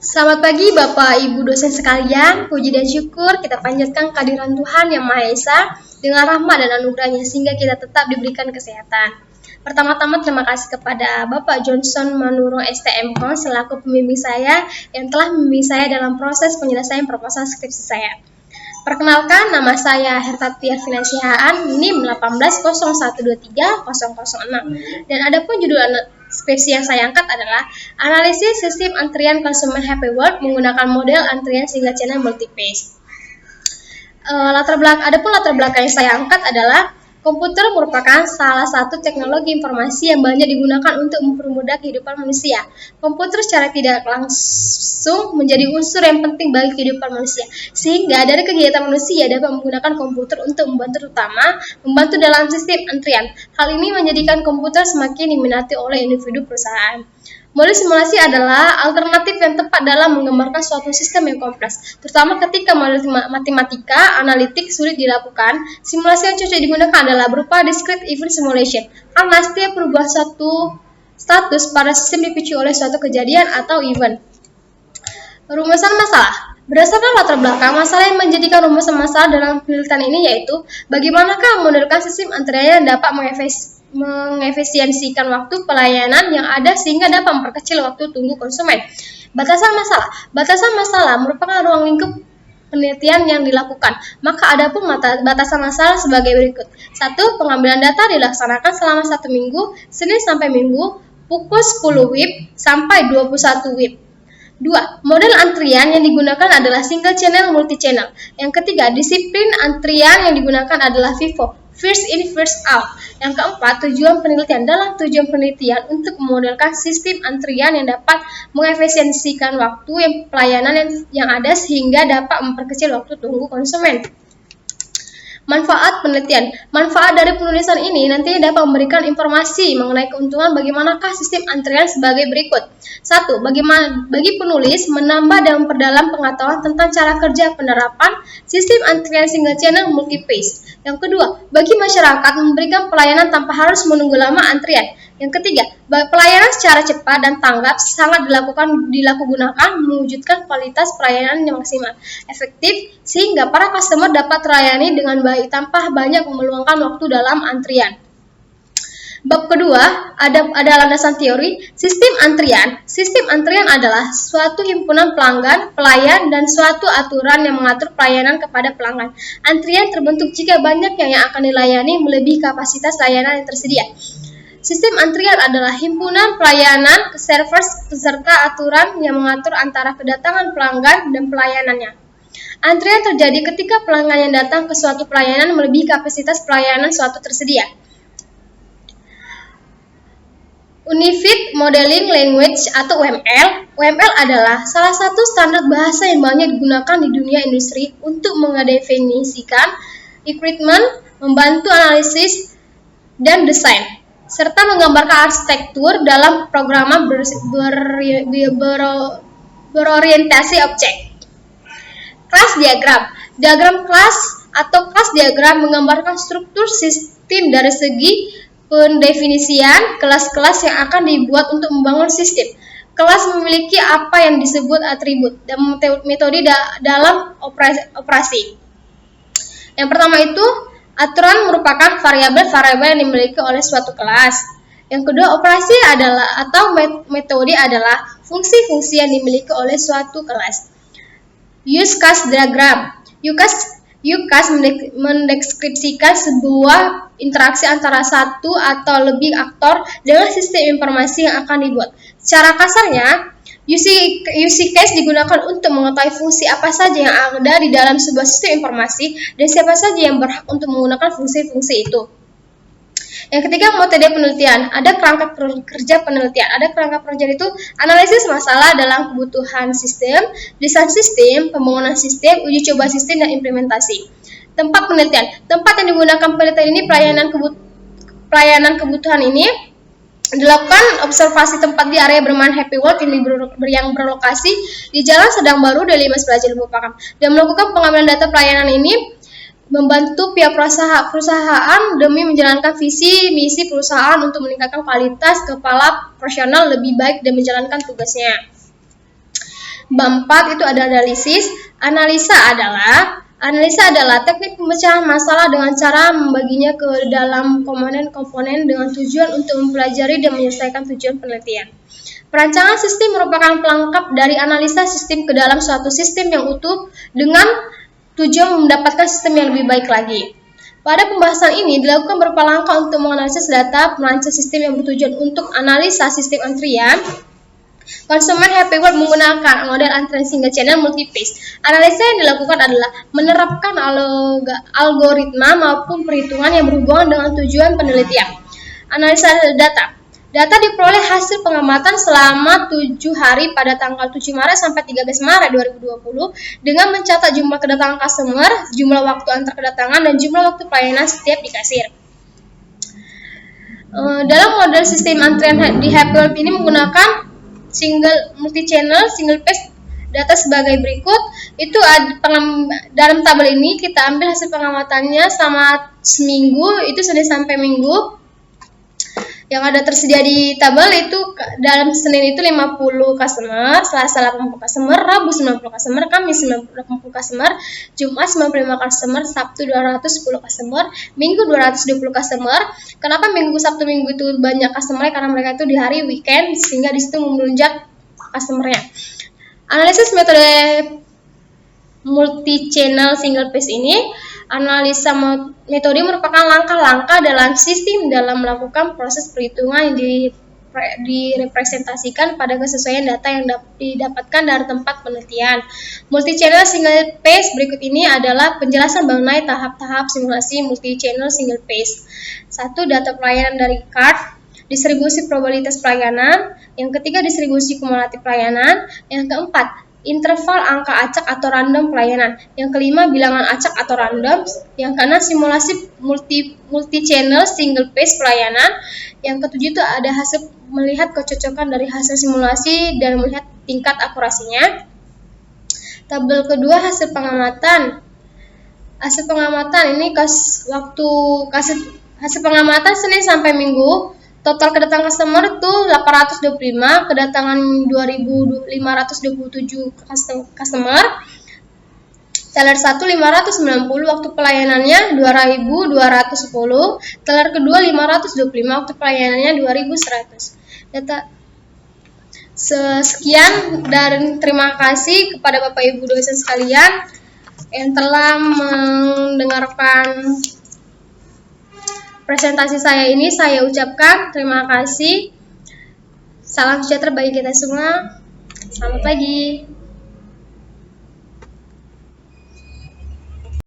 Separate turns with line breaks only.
Selamat pagi Bapak Ibu dosen sekalian, puji dan syukur kita panjatkan kehadiran Tuhan Yang Maha Esa dengan rahmat dan anugerahnya sehingga kita tetap diberikan kesehatan. Pertama-tama terima kasih kepada Bapak Johnson Manurung STM selaku pembimbing saya yang telah membimbing saya dalam proses penyelesaian proposal skripsi saya. Perkenalkan, nama saya Hertati Arfinansihaan, NIM 180123006. Dan adapun judul skripsi yang saya angkat adalah Analisis Sistem Antrian Konsumen HP World menggunakan model antrian single channel multi-phase. Latar belakang yang saya angkat adalah komputer merupakan salah satu teknologi informasi yang banyak digunakan untuk mempermudah kehidupan manusia. Komputer secara tidak langsung menjadi unsur yang penting bagi kehidupan manusia, sehingga dari kegiatan manusia dapat menggunakan komputer untuk membantu dalam sistem antrian. Hal ini menjadikan komputer semakin diminati oleh individu perusahaan. Model simulasi adalah alternatif yang tepat dalam menggambarkan suatu sistem yang kompleks, terutama ketika model matematika analitik sulit dilakukan. Simulasi yang cocok digunakan adalah berupa discrete event simulation, karena setiap perubahan suatu status pada sistem dipicu oleh suatu kejadian atau event. Rumusan masalah. Berdasarkan latar belakang, masalah yang menjadikan rumusan masalah dalam penelitian ini yaitu bagaimanakah memodelkan sistem antrian yang dapat mengefisiensikan waktu pelayanan yang ada sehingga dapat memperkecil waktu tunggu konsumen. Batasan masalah merupakan ruang lingkup penelitian yang dilakukan. Maka ada pun batasan masalah sebagai berikut. 1. Pengambilan data dilaksanakan selama 1 minggu, Senin sampai Minggu, pukul 10 WIB sampai 21 WIB. 2. Model antrian yang digunakan adalah single channel multi channel. Yang ketiga, disiplin antrian yang digunakan adalah FIFO, first in first out. Yang keempat, tujuan penelitian untuk memodelkan sistem antrian yang dapat mengefisiensikan waktu pelayanan yang ada sehingga dapat memperkecil waktu tunggu konsumen. Manfaat penelitian. Manfaat dari penulisan ini nantinya dapat memberikan informasi mengenai keuntungan bagaimanakah sistem antrian sebagai berikut. 1. Bagi penulis menambah dan memperdalam pengetahuan tentang cara kerja penerapan sistem antrian single channel multi-phase. Yang kedua, bagi masyarakat memberikan pelayanan tanpa harus menunggu lama antrian. Yang ketiga, pelayanan secara cepat dan tanggap sangat dilakukan mewujudkan kualitas pelayanan yang maksimal, efektif, sehingga para customer dapat terlayani dengan baik tanpa banyak meluangkan waktu dalam antrian. Bab kedua, ada landasan teori sistem antrian. Sistem antrian adalah suatu himpunan pelanggan, pelayan, dan suatu aturan yang mengatur pelayanan kepada pelanggan. Antrian terbentuk jika banyak yang akan dilayani melebihi kapasitas layanan yang tersedia. Sistem antrian adalah himpunan pelayanan servers beserta aturan yang mengatur antara kedatangan pelanggan dan pelayanannya. Antrian terjadi ketika pelanggan yang datang ke suatu pelayanan melebihi kapasitas pelayanan suatu tersedia. Unified Modeling Language atau UML. UML adalah salah satu standar bahasa yang banyak digunakan di dunia industri untuk mendefinisikan equipment, membantu analisis dan desain, serta menggambarkan arsitektur dalam program berorientasi objek. Kelas diagram. Diagram kelas atau kelas diagram menggambarkan struktur sistem dari segi pendefinisian kelas-kelas yang akan dibuat untuk membangun sistem. Kelas memiliki apa yang disebut atribut dan metode dalam operasi. Yang pertama itu, aturan merupakan variabel-variabel yang dimiliki oleh suatu kelas. Yang kedua, operasi atau metode adalah fungsi-fungsi yang dimiliki oleh suatu kelas. Use case diagram. Use case mendeskripsikan sebuah interaksi antara satu atau lebih aktor dengan sistem informasi yang akan dibuat. Secara kasarnya, use case digunakan untuk mengetahui fungsi apa saja yang ada di dalam sebuah sistem informasi dan siapa saja yang berhak untuk menggunakan fungsi-fungsi itu. Yang ketiga, metode penelitian. Ada kerangka kerja penelitian. Kerangka penelitian itu analisis masalah dalam kebutuhan sistem, desain sistem, pembangunan sistem, uji coba sistem, dan implementasi. Tempat penelitian. Tempat yang digunakan penelitian ini pelayanan kebutuhan ini dilakukan observasi tempat di area bermain Happy World yang berlokasi di Jalan Sedang Baru, Deli Mas Belajar Lupakan, dan melakukan pengambilan data pelayanan ini membantu pihak perusahaan demi menjalankan visi misi perusahaan untuk meningkatkan kualitas kepala profesional lebih baik dan menjalankan tugasnya. Bab 4 itu ada analisis. Analisa adalah teknik pemecahan masalah dengan cara membaginya ke dalam komponen-komponen dengan tujuan untuk mempelajari dan menyelesaikan tujuan penelitian. Perancangan sistem merupakan pelengkap dari analisa sistem ke dalam suatu sistem yang utuh dengan tujuan mendapatkan sistem yang lebih baik lagi. Pada pembahasan ini dilakukan beberapa langkah untuk menganalisis data, merancang sistem yang bertujuan untuk analisa sistem antrian. Konsumen Happy World menggunakan model antrian single channel multi-phase. Analisa yang dilakukan adalah menerapkan algoritma maupun perhitungan yang berhubungan dengan tujuan penelitian. Analisa data. Data diperoleh hasil pengamatan selama 7 hari pada tanggal 7 Maret sampai 13 Maret 2020 dengan mencatat jumlah kedatangan customer, jumlah waktu antar kedatangan, dan jumlah waktu pelayanan setiap di kasir. Dalam model sistem antrian di Happy World ini menggunakan multi-channel, single phase data sebagai berikut. Itu dalam tabel ini kita ambil hasil pengamatannya selama seminggu, itu Senin sampai Minggu. Yang ada tersedia di tabel itu dalam Senin itu 50 customer, Selasa 80 customer, Rabu 90 customer, Kamis 80 customer, Jumat 95 customer, Sabtu 210 customer, Minggu 220 customer. Kenapa Minggu, Sabtu, Minggu itu banyak customer? Karena mereka itu di hari weekend sehingga di situ melonjak customernya. Analisis metode multi-channel single phase ini, analisa metode merupakan langkah-langkah dalam sistem dalam melakukan proses perhitungan yang direpresentasikan pada kesesuaian data yang didapatkan dari tempat penelitian. Multi-channel single phase berikut ini adalah penjelasan mengenai tahap-tahap simulasi multi-channel single phase. 1. Data pelayanan dari card. Distribusi probabilitas pelayanan. Yang ketiga, distribusi kumulatif pelayanan. Yang keempat, interval angka acak atau random pelayanan. Yang kelima, bilangan acak atau random. Yang keenam, simulasi multi-channel single phase pelayanan. Yang ketujuh itu ada hasil melihat kecocokan dari hasil simulasi dan melihat tingkat akurasinya. Tabel kedua, hasil pengamatan. Hasil pengamatan ini hasil pengamatan Senin sampai Minggu. Total kedatangan customer itu 825, kedatangan 2.527 customer. Teller 1 590, waktu pelayanannya 2.210. Teller kedua 525, waktu pelayanannya 2.100. Data sekian dan terima kasih kepada Bapak Ibu dosen sekalian yang telah mendengarkan presentasi saya ini. Saya ucapkan terima kasih. Salam sejahtera bagi kita semua. Selamat pagi.